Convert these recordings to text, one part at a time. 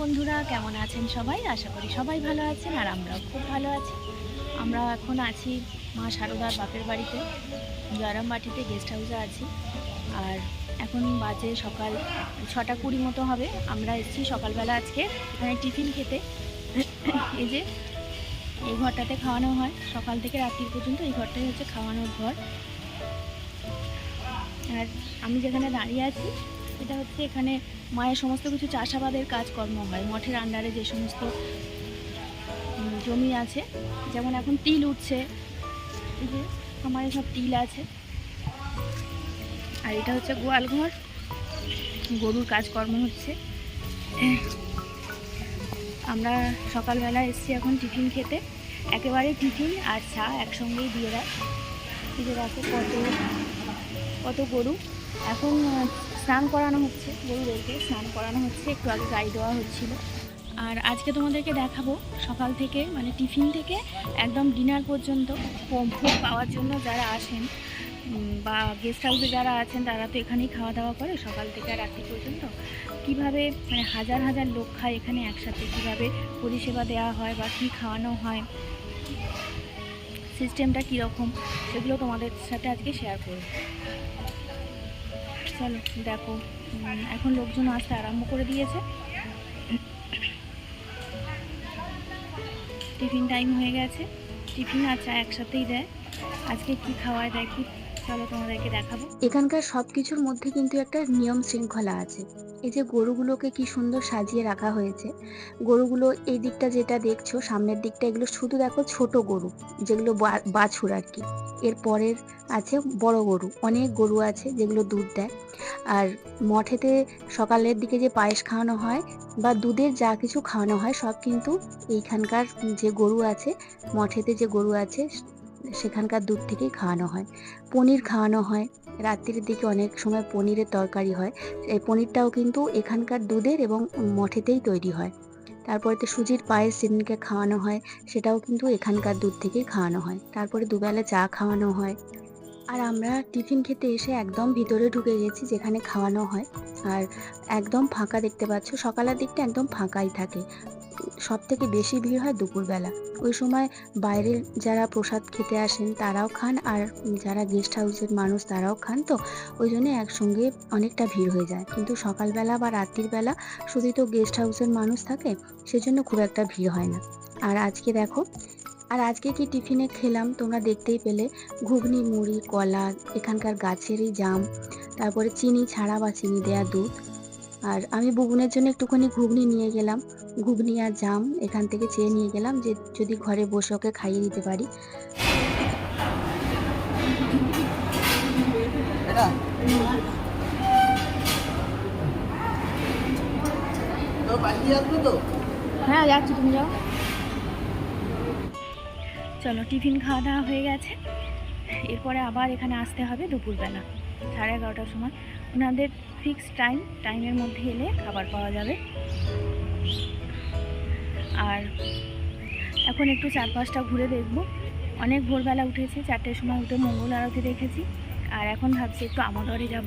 বন্ধুরা, কেমন আছেন সবাই? আশা করি সবাই ভালো আছেন আর আমরাও খুব ভালো আছি। আমরা এখন আছি মা সারদার বাপের বাড়িতে, জয়রামবাটিতে গেস্ট হাউসে আছি। আর এখন বাজে সকাল 6:20 মতো হবে। আমরা এসেছি সকালবেলা আজকে এখানে টিফিন খেতে। এই যে এই ঘরটাতে খাওয়ানো হয় সকাল থেকে রাত্রি পর্যন্ত। এই ঘরটাই হচ্ছে খাওয়ানোর ঘর। আর আমি যেখানে দাঁড়িয়ে আছি এটা হচ্ছে এখানে মায়ের সমস্ত কিছু চাষাবাদের কাজকর্ম হয়। মঠের আন্ডারে যে সমস্ত জমি আছে, যেমন এখন তিল উঠছে, এই যে আমার সব তিল আছে। আর এটা হচ্ছে গোয়াল ঘর, গরুর কাজকর্ম হচ্ছে। আমরা সকালবেলা এসেছি এখন টিফিন খেতে। একেবারে টিফিন আর চা একসঙ্গেই দিয়ে দেয়। এই যে দেখো কত গরু। এখন স্নান করানো হচ্ছে, গরুদেরকে স্নান করানো হচ্ছে। একটু আগে গাই দেওয়া হচ্ছিল। আর আজকে তোমাদেরকে দেখাবো সকাল থেকে, মানে টিফিন থেকে একদম ডিনার পর্যন্ত ভোগ পাওয়ার জন্য যারা আসেন বা গেস্ট হাউসে যারা আছেন তারা তো এখানেই খাওয়া দাওয়া করে সকাল থেকে রাত্রি পর্যন্ত। কিভাবে মানে হাজার হাজার লোক খায় এখানে একসাথে, কিভাবে পরিষেবা দেওয়া হয় বা কী খাওয়ানো হয়, সিস্টেমটা কীরকম, সেগুলো তোমাদের সাথে আজকে শেয়ার করব। চলো দেখো, এখন লোকজন আসতে আরম্ভ করে দিয়েছে। টিফিন টাইম হয়ে গেছে, টিফিন আর চা একসাথেই দেয়। আজকে কি খাওয়ায় দেখি, চলো তোমাদেরকে দেখাবো। এখানকার সবকিছুর মধ্যে কিন্তু একটা নিয়ম শৃঙ্খলা আছে। এই যে গরুগুলোকে কি সুন্দর সাজিয়ে রাখা হয়েছে। গরুগুলো এই দিকটা যেটা দেখছো সামনের দিকটা, এগুলো শুধু দেখো ছোট গরু, যেগুলো বাছুর আর কি। এর পরের আছে বড় গরু, অনেক গরু আছে যেগুলো দুধ দেয়। আর মঠেতে সকালের দিকে যে পায়েস খাওয়ানো হয় বা দুধের যা কিছু খাওয়ানো হয় সব কিন্তু এইখানকার যে গরু আছে, মঠেতে যে গরু আছে সেখানকার দুধ থেকেই খাওয়ানো হয়। পনির খাওয়ানো হয়, রাত্রির দিকে অনেক সময় পনিরের তরকারি হয়। এই পনিরটাও কিন্তু এখানকার দুধের এবং মঠেতেই তৈরি হয়। তারপরে তো সুজির পায়েস যেদিনকে খাওয়ানো হয় সেটাও কিন্তু এখানকার দুধ থেকেই খাওয়ানো হয়। তারপরে দুবেলা চা খাওয়ানো হয়। আর আমরা টিফিন খেতে এসে একদম ভিতরে ঢুকে গেছি যেখানে খাওয়ানো হয়। আর একদম ফাঁকা দেখতে পাচ্ছ, সকালের দিকটা একদম ফাঁকাই থাকে। সব থেকে বেশি ভিড় হয় দুপুরবেলা। ওই সময় বাইরের যারা প্রসাদ খেতে আসেন তারাও খান, আর যারা গেস্ট হাউসের মানুষ তারাও খান, তো ওই জন্য একসঙ্গে অনেকটা ভিড় হয়ে যায়। কিন্তু সকালবেলা বা রাত্রির বেলা শুধুই তো গেস্ট হাউসের মানুষ থাকে, সেজন্য খুব একটা ভিড় হয় না। আর আজকে দেখো, আর আজকে কি টিফিনে খেলাম তোমরা দেখতেই পেলে। ঘুগনি, মুড়ি, কলা, এখানকার গাছেরই জাম, তারপরে চিনি ছাড়া বা চিনি দেয়া দুধ। আর আমি বুবুনের জন্য একটুখানি ঘুগনি নিয়ে গেলাম। ঘুগনি আর জাম এখান থেকে চেয়ে নিয়ে গেলাম, যে যদি ঘরে বসে ওকে খাইয়ে দিতে পারি। হ্যাঁ যাচ্ছি, তুমি যাও। চলো, টিফিন খাওয়া দাওয়া হয়ে গেছে। এরপরে আবার এখানে আসতে হবে দুপুরবেলা 11:30টার সময়। ওনাদের ফিক্স টাইমের মধ্যে এলে খাবার পাওয়া যাবে। আর এখন একটু চারপাশটা ঘুরে দেখব। অনেক ভোরবেলা উঠেছি, 4টের সময় উঠে মঙ্গল আরতি দেখেছি। আর এখন ভাবছি একটু আমোদরে যাব।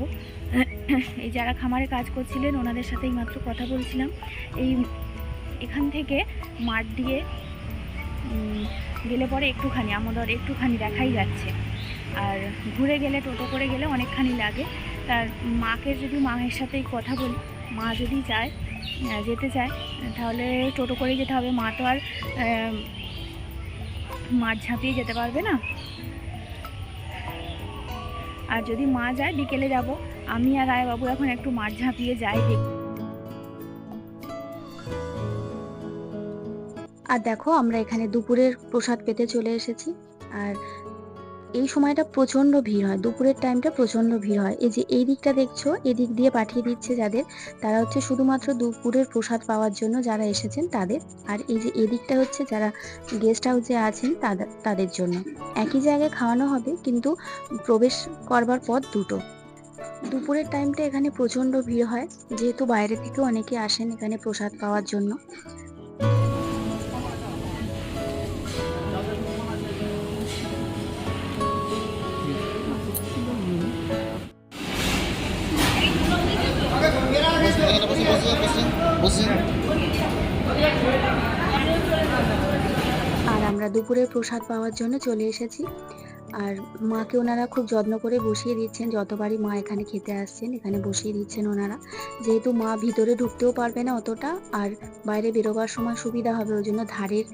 এই যারা খামারে কাজ করছিলেন ওনাদের সাথেই মাত্র কথা বলছিলাম। এখান থেকে মাঠ দিয়ে গেলে পরে একটুখানি আমোদর একটুখানি দেখাই যাচ্ছে। আর ঘুরে গেলে, টোটো করে গেলে অনেকখানি লাগে। তার মাকে যদি মায়ের সাথেই কথা বলি, মা যদি যেতে চায় তাহলে টোটো করেই যেতে হবে। মা তো আর মাঠ ঝাঁপিয়ে যেতে পারবে না। আর যদি মা যায় বিকেলে যাব। আমি আর রায়বাবু এখন একটু মাঠ ঝাঁপিয়ে যাই দেখি। আর দেখো, আমরা এখানে দুপুরের প্রসাদ পেতে চলে এসেছি। আর এই সময়টা প্রচন্ড ভিড় হয়, দুপুরের টাইমটা প্রচন্ড ভিড় হয়। এই যে এই দিকটা দেখছো, এদিক দিয়ে পাঠিয়ে দিচ্ছে যাদের, তারা হচ্ছে শুধুমাত্র দুপুরের প্রসাদ পাওয়ার জন্য যারা এসেছেন তাদের। আর এই যে এদিকটা হচ্ছে যারা গেস্ট হাউসে আছেন তাদের জন্য। একই জায়গায় খাওয়ানো হবে কিন্তু প্রবেশ করবার পথ দুটো। দুপুরের টাইমটা এখানে প্রচন্ড ভিড় হয়, যেহেতু বাইরে থেকে অনেকে আসেন এখানে প্রসাদ পাওয়ার জন্য। বসে আমরা দুপুরের প্রসাদ পাওয়ার জন্য চলে এসেছি। আর মাকে ওনারা খুব যত্ন করে বসিয়ে দিচ্ছেন, যতবারই মা এখানে খেতে আসছেন এখানে বসিয়ে দিচ্ছেন ওনারা। যেহেতু মা ভিতরে ঢুকতেও পারবে না অতটা, আর বাইরে বেরোবার সময় সুবিধা হবে ওই জন্য ধারের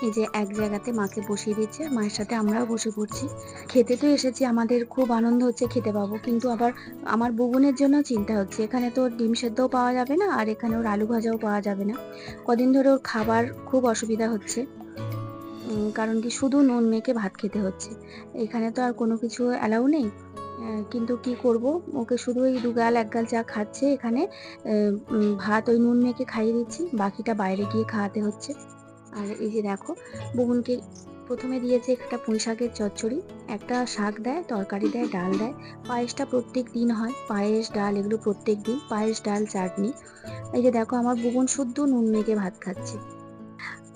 এই যে এক জায়গাতে মাকে বসিয়ে দিচ্ছে, মায়ের সাথে আমরাও বসে পড়ছি। খেতে তো এসেছি, আমাদের খুব আনন্দ হচ্ছে খেতে পাবো, কিন্তু আবার আমার বুবুনের জন্য চিন্তা হচ্ছে। এখানে তো ডিম সেদ্ধও পাওয়া যাবে না, আর এখানে ওর আলু ভাজাও পাওয়া যাবে না। কদিন ধরে ওর খাবার খুব অসুবিধা হচ্ছে, কারণ কি শুধু নুন মেখে ভাত খেতে হচ্ছে। এখানে তো আর কোনো কিছু অ্যালাউ নেই। কিন্তু কি করব, ওকে শুধু ওই ২ গাল ১ গাল যা খাচ্ছে এখানে, ভাত ওই নুন মেখে খাইয়ে দিচ্ছি, বাকিটা বাইরে গিয়ে খাওয়াতে হচ্ছে। আর এই যে দেখো, বুবুনকে প্রথমে দিয়েছে একটা পুঁই শাকের চচ্চড়ি, একটা শাক দেয়, তরকারি দেয়, ডাল দেয়। পায়েসটা প্রত্যেক দিন হয়, পায়েস ডাল এগুলো প্রত্যেক দিন, পায়েস ডাল চাটনি। এই যে দেখো আমার বুবুন শুধু নুন মেখে ভাত খাচ্ছে।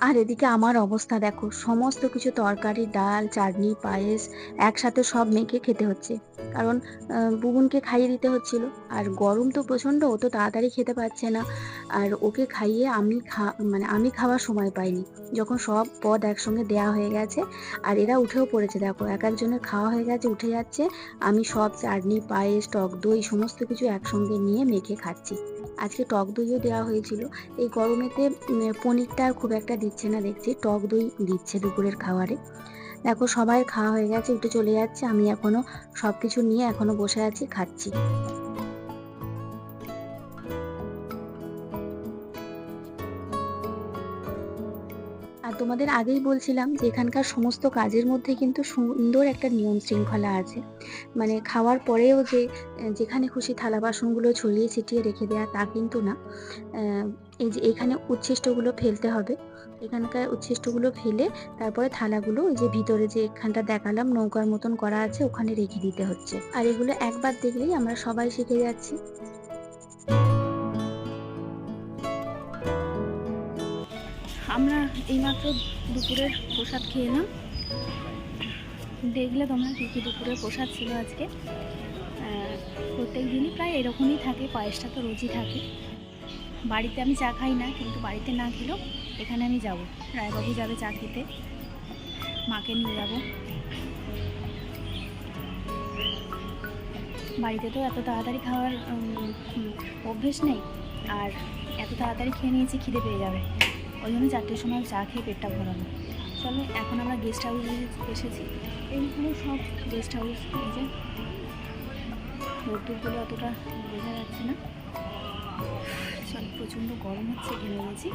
আর এদিকে আমার অবস্থা দেখো, সমস্ত কিছু তরকারি, ডাল, চাটনি, পায়েস একসাথে সব মেখে খেতে হচ্ছে। কারণ বুবুনকে খাইয়ে দিতে হচ্ছিল। আর গরম তো প্রচণ্ড, ও তো তাড়াতাড়ি খেতে পারছে না। আর ওকে খাইয়ে মানে আমি খাওয়ার সময় পাইনি। যখন সব পদ একসঙ্গে দেয়া হয়ে গেছে, আর এরা উঠেও পড়েছে দেখো, এক একজনের খাওয়া হয়ে গেছে, উঠে যাচ্ছে। আমি সব চাটনি, পায়েস, টক দই সমস্ত কিছু একসঙ্গে নিয়ে মেখে খাচ্ছি। আজকে টক দইও দেওয়া হয়েছিল। এই গরমেতে পনিরটা আর খুব একটা দিচ্ছে না দেখছি, টক দই দিচ্ছে দুপুরের খাবারে। দেখো সবাই খাওয়া হয়ে গেছে, উঠে চলে যাচ্ছে, আমি এখনো সবকিছু নিয়ে এখনো বসে আছি, খাচ্ছি। আর তোমাদের আগেই বলছিলাম যে এখানকার সমস্ত কাজের মধ্যে কিন্তু সুন্দর একটা নিয়ম শৃঙ্খলা আছে। মানে খাওয়ার পরেও যে যেখানে খুশি থালা বাসনগুলো ছড়িয়ে ছিটিয়ে রেখে দেয়া তা কিন্তু না। এই যে এখানে উচ্ছিষ্টগুলো ফেলতে হবে, এখানকার উচ্ছিষ্টগুলো ফেলে তারপরে থালাগুলো ওই যে ভিতরে যে এখানটা দেখালাম নৌকার মতন করা আছে ওখানে রেখে দিতে হচ্ছে। আর এগুলো একবার দেখলেই আমরা সবাই শিখে যাচ্ছি। আমরা এইমাত্র দুপুরের প্রসাদ খেয়ে এলাম। দেখলে তোমরা কী কী দুপুরের প্রসাদ ছিল আজকে। প্রত্যেক দিনই প্রায় এরকমই থাকে, পায়েসটা তো রোজই থাকে। বাড়িতে আমি চা খাই না, কিন্তু বাড়িতে না খেলেও এখানে আমি যাব, রায়বাবু যাবে চা খেতে, মাকে নিয়ে যাব। বাড়িতে তো এত তাড়াতাড়ি খাওয়ার অভ্যেস নেই, আর এত তাড়াতাড়ি খেয়ে নিয়েছি খিদে পেয়ে যাবে, ওই জন্য 4টের সময় চা খেয়ে পেটটা ভরানো। চলো এখন আমরা গেস্ট হাউসে এসেছি। এইখানে সব গেস্ট হাউস, এই যে রোদ্দুরগুলো অতটা বোঝা যাচ্ছে না। চলো, প্রচণ্ড গরম হচ্ছে, ঘেমে গেছি।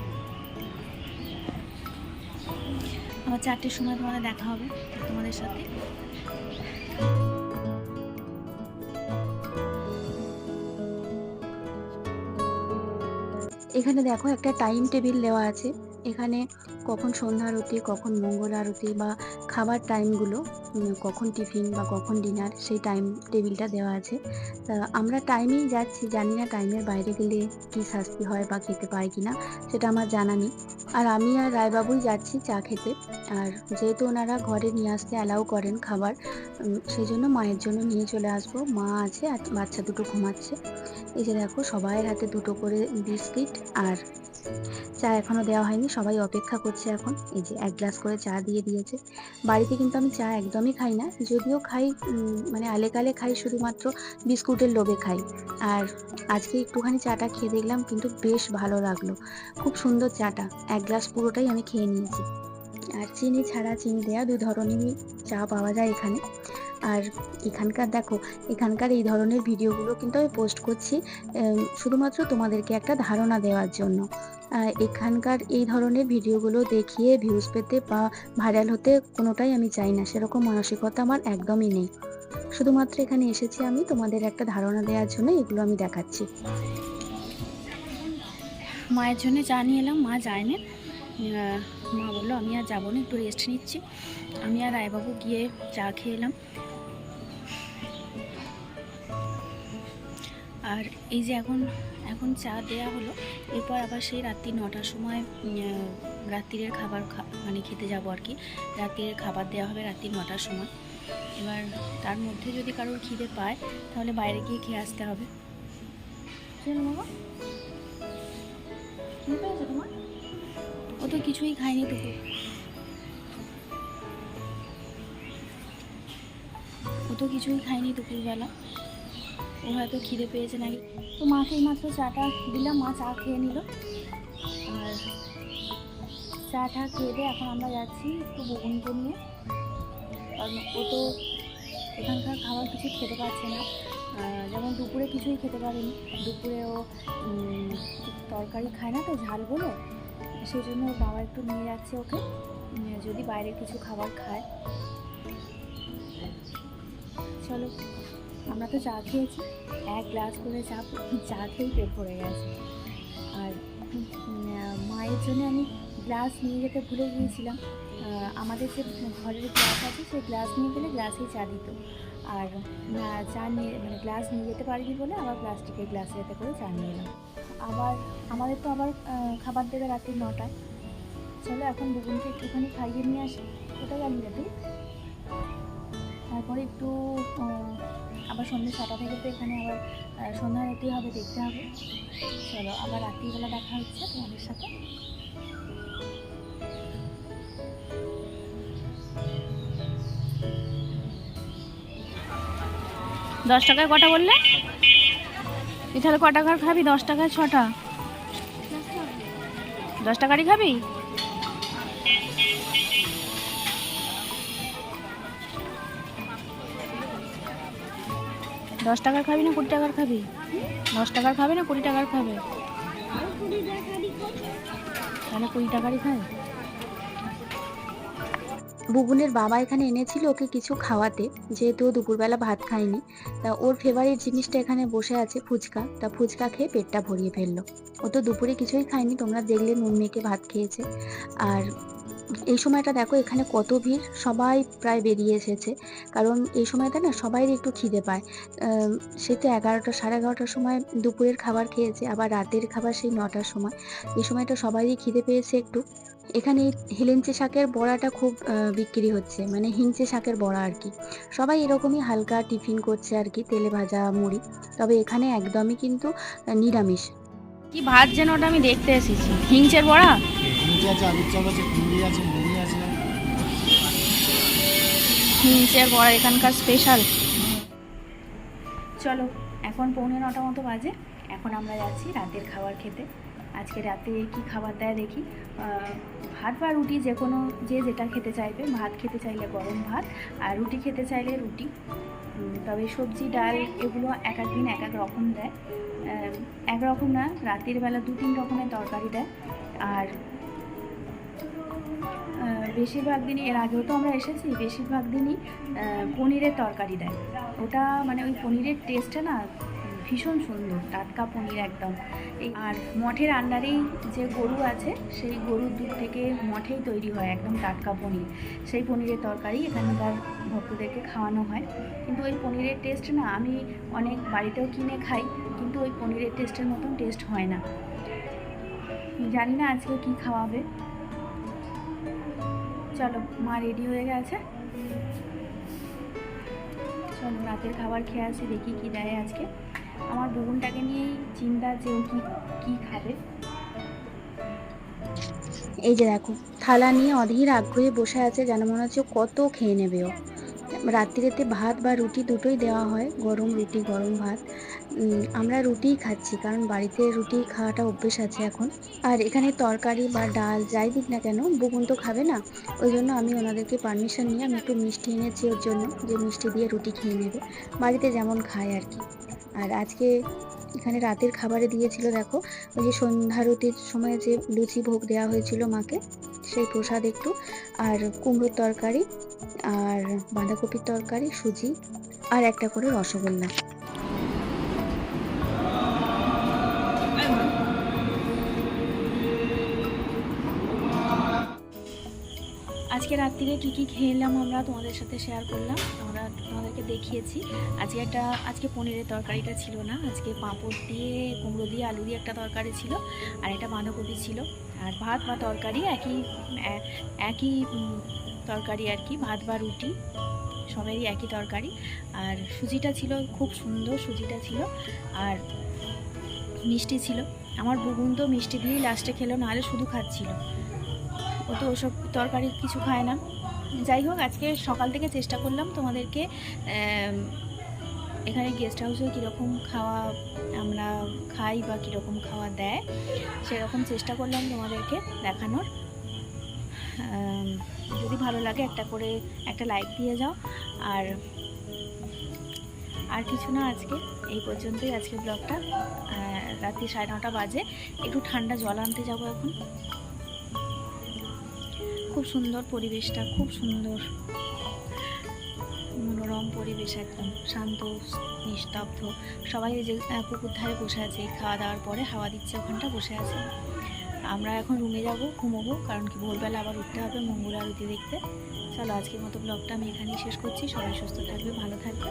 আবার 4টের সময় তোমাদের দেখা হবে তোমাদের সাথে। এখানে দেখো একটা টাইম টেবিল দেওয়া আছে, এখানে কখন সন্ধ্যা আরতি, কখন মঙ্গল আরতি বা খাবার টাইমগুলো, কখন টিফিন বা কখন ডিনার, সেই টাইম টেবিলটা দেওয়া আছে। তা আমরা টাইমেই যাচ্ছি, জানি না টাইমের বাইরে গেলে কী শাস্তি হয় বা খেতে পাই কি না, সেটা আমার জানা নেই। আর আমি আর রায়বাবুই যাচ্ছি চা খেতে। আর যেহেতু ওনারা ঘরে নিয়ে আসতে অ্যালাউ করেন খাবার, সেই জন্য মায়ের জন্য নিয়ে চলে আসবো। মা আছে আর বাচ্চা দুটো ঘুমাচ্ছে। এই যে দেখো সবাইয়ের হাতে দুটো করে বিস্কিট, আর চা এখনো দেওয়া হয়নি, সবাই অপেক্ষা করছে এখন। এই যে 1 গ্লাস করে চা দিয়ে দিয়েছে। বাড়িতে কিন্তু আমি চা একদমই খাই না, যদিও খাই মানে আলেকালে খাই, শুধুমাত্র বিস্কুটের লোভে খাই। আর আজকে একটুখানি চাটা খেয়ে দেখলাম, কিন্তু বেশ ভালো লাগলো, খুব সুন্দর চাটা। 1 গ্লাস পুরোটাই আমি খেয়ে নিয়েছি। আর চিনি ছাড়া, চিনি দেওয়া 2 ধরনেরই চা পাওয়া যায় এখানে। আর এখানকার দেখো, এখানকার এই ধরনের ভিডিওগুলো কিন্তু আমি পোস্ট করছি শুধুমাত্র তোমাদেরকে একটা ধারণা দেওয়ার জন্য। এখানকার এই ধরনের ভিডিওগুলো দেখিয়ে ভিউজ পেতে বা ভাইরাল হতে কোনোটাই আমি চাই না, সেরকম মানসিকতা আমার একদমই নেই। শুধুমাত্র এখানে এসেছি আমি তোমাদের একটা ধারণা দেওয়ার জন্য এগুলো আমি দেখাচ্ছি। মায়ের জন্য চা নিয়ে এলাম, মা যায় না। মা বললো আমি আর যাবো না, একটু রেস্ট নিচ্ছি। আমি আর রায়বাবু গিয়ে চা খেয়ে এলাম। আর এই যে এখন চা দেয়া হলো, এরপর আবার সেই রাত্রি 9টার সময় রাত্রিরের খাবার মানে খেতে যাবো আর কি। রাত্রিরের খাবার দেওয়া হবে রাত্রি 9টার সময়। এবার তার মধ্যে যদি কারোর খিদে পায় তাহলে বাইরে গিয়ে খেয়ে আসতে হবে। চলো বাবা, খিদে পেয়েছে তোমার? ও তো কিছুই খায়নি দুপুর। তো কিছুই খায়নি দুপুরবেলা, ও হয়তো খিদে পেয়েছে নাকি। তো মাকে এইমাত্র চাটা দিলাম, মা চা খেয়ে নিল। আর চা টা খেয়ে দিয়ে এখন আমরা যাচ্ছি একটু বগুনকে নিয়ে, কারণ ও তো এখানকার খাবার কিছু খেতে পারছে না। যেমন দুপুরে কিছুই খেতে পারেনি, দুপুরে ও তরকারি খায় না তো ঝাল বলে, সেই জন্য ওর বাবা একটু নিয়ে যাচ্ছে ওকে, যদি বাইরে কিছু খাবার খায়। চলো, আমরা তো চা খেয়েছি, 1 গ্লাস করে চা খেয়েই পেট ভরে গেছে। আর মায়ের জন্য আমি গ্লাস নিয়ে যেতে ভুলে গিয়েছিলাম। আমাদের যে ঘরের গ্লাস আছে সেই গ্লাস নিয়ে গেলে গ্লাসেই চা দিত, আর না চা নিয়ে মানে গ্লাস নিয়ে যেতে পারিনি বলে আবার প্লাস্টিকের গ্লাসে যাতে করে চা নিয়ে এলাম। আবার আমাদের তো আবার খাবার দেবে রাত্রি 9টায়। চলো এখন বুবুনকে একটুখানি খাইয়ে নিয়ে আসি। কোথায় গেলি রে তুই? তারপরে একটু আবার সন্ধ্যে 7টা থেকে তো এখানে আবার সন্ধ্যা আরতি হবে, দেখতে হবে। চলো আবার রাত্রিবেলা দেখা হচ্ছে তোমাদের সাথে। দশ টাকায় কটা বললে? তুই তাহলে ক টাকার খাবি? 10 টাকায় 6টা। 10 টাকারই খাবি? দশ টাকার খাবি না 20 টাকার খাবি? 10 টাকার খাবি না 20 টাকার খাবে? তাহলে 20 টাকারই খায়। বুবুনের বাবা এখানে এনেছিল ওকে কিছু খাওয়াতে, যেহেতু ও দুপুরবেলা ভাত খায়নি। তা ওর ফেভারিট জিনিসটা এখানে বসে আছে ফুচকা, তা ফুচকা খেয়ে পেটটা ভরিয়ে ফেললো। ও তো দুপুরে কিছুই খায়নি, তোমরা দেখলে নুন মেখে ভাত খেয়েছে। আর এই সময়টা দেখো এখানে কত ভিড়, সবাই প্রায় বেরিয়ে এসেছে, কারণ এই সময়টা না সবাই একটু খিদে পায়। সে তো 11টা 11:30টার সময় দুপুরের খাবার খেয়েছে, আবার রাতের খাবার সেই 9টার সময়। এই সময়টা সবারই খিদে পেয়েছে একটু। এখানে হেলেঞ্চে শাকের বড়াটা খুব বিক্রি হচ্ছে, মানে হিংচে শাকের বড়া আর কি। সবাই এরকমই হালকা টিফিন করছে আর কি, তেলে ভাজা মুড়ি। তবে এখানে একদমই কিন্তু নিরামিষ। কি ভাত যেন ওটা আমি দেখতে এসেছি, হিংচের বড়া। হিংচে আছে, আলুর চপ আছে, কুমড়ি আছে, মুড়ি আছে। হিংচের বড়া এখানকার স্পেশাল। চলো এখন 9:45 মতো বাজে, এখন আমরা যাচ্ছি রাতের খাবার খেতে। আজকে রাতে কি খাবার দেয় দেখি। ভাত বা রুটি, যে কোনো যে যেটা খেতে চাইবে। ভাত খেতে চাইলে গরম ভাত, আর রুটি খেতে চাইলে রুটি। তবে সবজি ডাল এগুলো এক এক দিন এক এক রকম দেয়, একরকম না, রাতের বেলা 2-3 রকমের তরকারি দেয়। আর বেশিরভাগ দিনই, এর আগেও তো আমরা এসেছি, বেশিরভাগ দিনই পনিরের তরকারি দেয়। ওটা মানে ওই পনিরের টেস্টটা না ভীষণ সুন্দর, টাটকা পনির একদম। আর মঠের আন্ডারেই যে গরু আছে, সেই গরুর দুধ থেকে মঠেই তৈরি হয় একদম টাটকা পনির। সেই পনিরের তরকারি এখানকার ভক্তদেরকে খাওয়ানো হয়। কিন্তু ওই পনিরের টেস্ট না, আমি অনেক বাড়িতেও কিনে খাই, কিন্তু ওই পনিরের টেস্টের মতন টেস্ট হয় না। জানি না আজকে কি খাওয়াবে। চলো, মা রেডি হয়ে গেছে, চলো রাতের খাবার খেয়ে আসি, দেখি কি দেয় আজকে। আমার বুবুনটাকে নিয়েই চিন্তা যে ও কি খাবে। এই যে দেখো থালা নিয়ে অধীর আগ্রহে বসে আছে, যেন মনে হচ্ছে কত খেয়ে নেবে ও। রাত্রিতে ভাত বা রুটি দুটোই দেওয়া হয়, গরম রুটি গরম ভাত। আমরা রুটিই খাচ্ছি, কারণ বাড়িতে রুটি খাওয়াটা অভ্যেস আছে এখন। আর এখানে তরকারি বা ডাল যাই দিক না কেন, বুবুন তো খাবে না। ওই জন্য আমি ওনাদেরকে পারমিশন নিয়ে আমি একটু মিষ্টি এনেছি ওর জন্য, যে মিষ্টি দিয়ে রুটি খেয়ে নেবে, বাড়িতে যেমন খায় আর কি। আর আজকে এখানে রাতের খাবারে দিয়েছিল দেখো, ওই যে সন্ধ্যারতির সময় যে লুচি ভোগ দেওয়া হয়েছিল মাকে, সেই প্রসাদ একটু, আর কুমড়োর তরকারি, আর বাঁধাকপির তরকারি, সুজি, আর একটা করে রসগোল্লা। আজকে রাত্রিরে কী খেলাম আমরা তোমাদের সাথে শেয়ার করলাম, আমরা তোমাদেরকে দেখিয়েছি। আজকে পনিরের তরকারিটা ছিল না, আজকে পাঁপড় দিয়ে, কুমড়ো দিয়ে, আলু দিয়ে একটা তরকারি ছিল, আর একটা বাঁধাকপি ছিল। আর ভাত বা তরকারি একই তরকারি আর কি, ভাত বা রুটি সবারই একই তরকারি। আর সুজিটা ছিল, খুব সুন্দর সুজিটা ছিল, আর মিষ্টি ছিল। আমার বুবুন তো মিষ্টি দিয়েই লাস্টে খেলো, নাহলে শুধু খাচ্ছিল। ও তো ওসব তরকারি কিছু খায় না। যাই হোক, আজকে সকাল থেকে চেষ্টা করলাম তোমাদেরকে এখানে গেস্ট হাউসে কীরকম খাওয়া আমরা খাই বা কীরকম খাওয়া দেয় সেরকম চেষ্টা করলাম তোমাদেরকে দেখানোর। যদি ভালো লাগে একটা লাইক দিয়ে যাও। আর কিছু না, আজকে এই পর্যন্তই আজকে ব্লগটা। রাত্রি 9:30 বাজে, একটু ঠান্ডা জল আনতে যাবো এখন। খুব সুন্দর পরিবেশটা, খুব সুন্দর মনোরম পরিবেশ, একদম শান্ত নিস্তব্ধ। সবাই ওই যে পুকুর ধারে বসে আছে, খাওয়া দাওয়ার পরে হাওয়া দিচ্ছে ওখানটা বসে আছে। আমরা এখন রুমে যাব, ঘুমোবো, কারণ কি ভোরবেলা আবার উঠতে হবে মঙ্গল আরতি দেখতে। চলো, আজকের মতো ব্লগটা আমি এখানেই শেষ করছি। সবাই সুস্থ থাকবে, ভালো থাকবে।